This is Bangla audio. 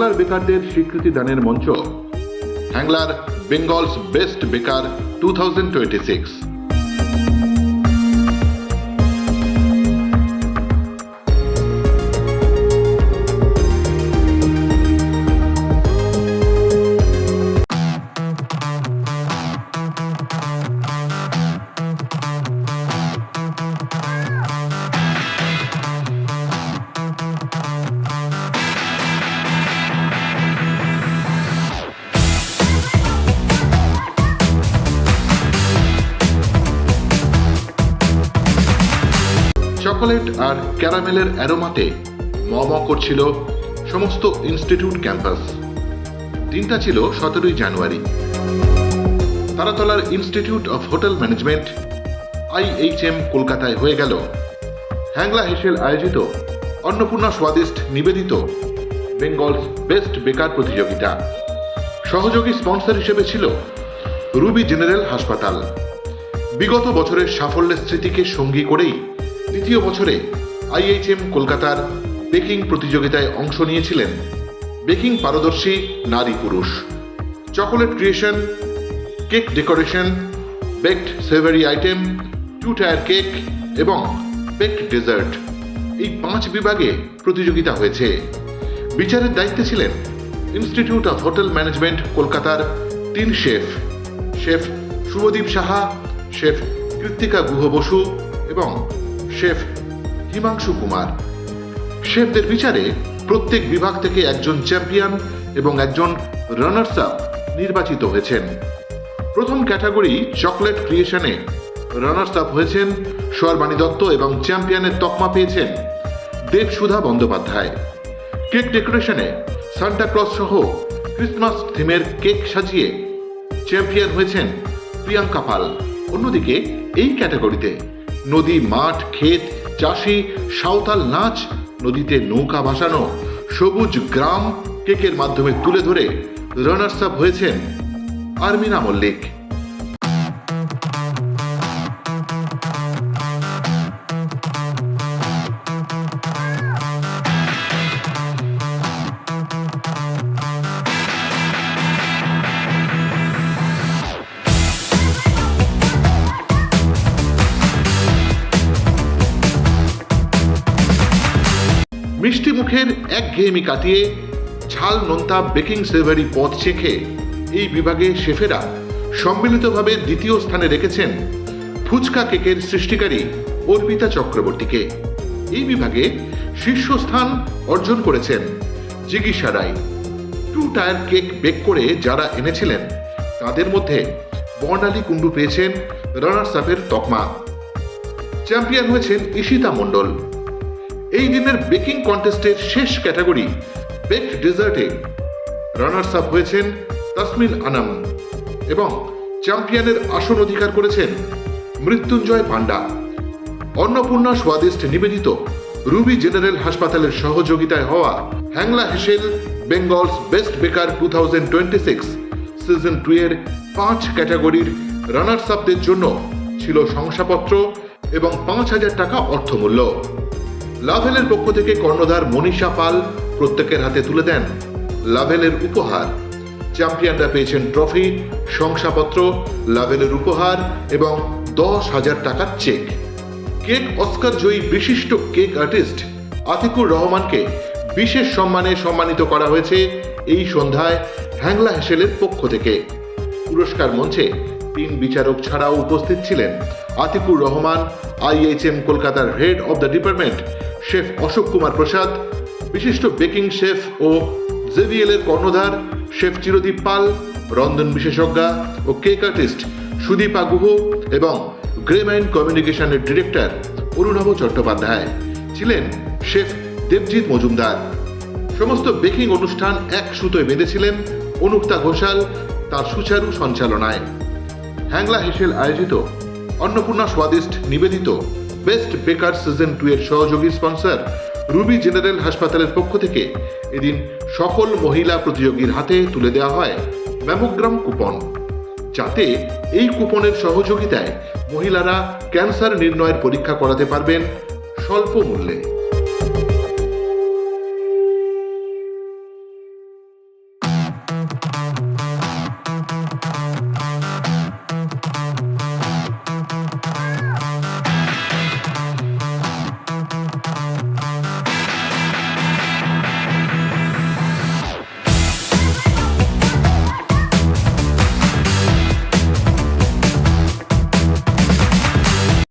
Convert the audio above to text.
বাংলার বেকারদের স্বীকৃতি দানের মঞ্চ হ্যাংলার বেঙ্গলস বেস্ট বেকার 2026। চকোলেট আর ক্যারামেলের অ্যারোমাতে ম করছিল সমস্ত ইনস্টিটিউট ক্যাম্পাস। দিনটা ছিল 17 জানুয়ারি। তারাতলার institute of hotel management IHM কলকাতায় হয়ে গেল হ্যাংলা হেসেল আয়োজিত অন্নপূর্ণা স্বাদিষ্ট নিবেদিত বেঙ্গলস বেস্ট বেকার প্রতিযোগিতা। সহযোগী স্পন্সর হিসেবে ছিল রুবি জেনারেল হাসপাতাল। বিগত বছরের সাফল্যের স্মৃতিকে সঙ্গী করেই দ্বিতীয় বছরে IHM কলকাতার বেকিং প্রতিযোগিতায় অংশ নিয়েছিলেন বেকিং পারদর্শী নারী পুরুষ। Chocolate creation, cake decoration, baked savoury item, 2 tier cake এবং বেকড ডেজার্ট, এই 5 বিভাগে প্রতিযোগিতা হয়েছে। বিচারের দায়িত্বে ছিলেন ইনস্টিটিউট অফ হোটেল ম্যানেজমেন্ট কলকাতার 3 chef, chef Subhadeep Saha, chef Krittika Guha Basu এবং শেফ হিমাংশু কুমার। শেফদের বিচারে প্রত্যেক বিভাগ থেকে একজন চ্যাম্পিয়ন এবং একজন রানার্স আপ নির্বাচিত হয়েছেন। প্রথম ক্যাটাগরি চকলেট ক্রিয়েশনে রানার্স আপ হয়েছেন সর্বাণী দত্ত এবং চ্যাম্পিয়নের তকমা পেয়েছেন দেবসুধা বন্দ্যোপাধ্যায়। কেক ডেকোরেশনে সান্টা ক্লজ সহ ক্রিসমাস থিমের কেক সাজিয়ে চ্যাম্পিয়ন হয়েছেন প্রিয়াঙ্কা পাল। অন্যদিকে এই ক্যাটাগরিতে নদী, মাঠ, ক্ষেত, চাষি, সাঁওতাল নাচ, নদীতে নৌকা ভাসানো, সবুজ গ্রাম কেকের মাধ্যমে তুলে ধরে রানার্স আপ হয়েছেন আরমিনা মল্লিক। মিষ্টি মুখের একঘেয়েমি কাটিয়ে ঝাল নোনতা বেকিং সেভারি পদ চেখে এই বিভাগে শেফেরা সম্মিলিতভাবে দ্বিতীয় স্থানে রেখেছেন ফুচকা কেকের সৃষ্টিকারী অর্পিতা চক্রবর্তীকে। এই বিভাগে শীর্ষস্থান অর্জন করেছেন জিগিসা রায়। 2 টায়ার কেক বেক করে যারা এনেছিলেন তাদের মধ্যে বর্ণালী কুণ্ডু পেয়েছেন রানার্স আপের তকমা। চ্যাম্পিয়ন হয়েছেন ঈশিতা মণ্ডল। এই দিনের বেকিং কন্টেস্টের শেষ ক্যাটাগরি বেকড ডেজার্টে রানার্স আপ হয়েছেন তাসমিন আনাম এবং চ্যাম্পিয়নের আসন অধিকার করেছেন মৃত্যুঞ্জয় পান্ডা। অন্নপূর্ণা স্বাদিষ্ট নিবেদিত রুবি জেনারেল হাসপাতালের সহযোগিতায় হওয়া হ্যাংলা হেসেল বেঙ্গলস বেস্ট বেকার 2026 সিজন 2 এর 5 ক্যাটাগরির রানার্স আপদের জন্য ছিল শংসাপত্র এবং 5,000 টাকা অর্থমূল্য। লাভেলের পক্ষ থেকে কর্ণধার মনীষা পাল প্রত্যেকের হাতে তুলে দেন লাভেলের উপহার। চ্যাম্পিয়নরা পেয়েছেন ট্রফি, শংসাপত্র, লাভেলের উপহার এবং 10,000 টাকার চেক। কেক অস্কার জয়ী বিশিষ্ট কেক আর্টিস্ট আতিকুর রহমানকে বিশেষ সম্মানে সম্মানিত করা হয়েছে এই সন্ধ্যায় হ্যাংলা হেসেলের পক্ষ থেকে। পুরস্কার মঞ্চে 3 বিচারক ছাড়াও উপস্থিত ছিলেন আতিকুর রহমান, IHM কলকাতার head of the department chef Ashok Kumar Prasad, বিশিষ্ট বেকিং শেফ ও জেভিএল এর কর্ণধার শেফ চিরদীপ পাল, রন্ধন বিশেষজ্ঞা ও কেক আর্টিস্ট সুদীপা গুহ এবং গ্রেমাইন কমিউনিকেশনের ডিরেক্টর অরুণাভ চট্টোপাধ্যায়। ছিলেন শেফ দেবজিৎ মজুমদার। সমস্ত বেকিং অনুষ্ঠান এক সুতোয় বেঁধেছিলেন অনুক্তা ঘোষাল তার সুচারু সঞ্চালনায়। হ্যাংলা হেসেল আয়োজিত অন্নপূর্ণা স্বাদিষ্ট নিবেদিত বেস্ট বেকার সিজন 2 এর সহযোগী স্পন্সর রুবি জেনারেল হাসপাতালের পক্ষ থেকে এদিন সকল মহিলা প্রতিযোগীর হাতে তুলে দেওয়া হয় ম্যামোগ্রাম কুপন, যাতে এই কুপনের সহযোগিতায় মহিলারা ক্যান্সার নির্ণয়ের পরীক্ষা করাতে পারবেন স্বল্প মূল্যে।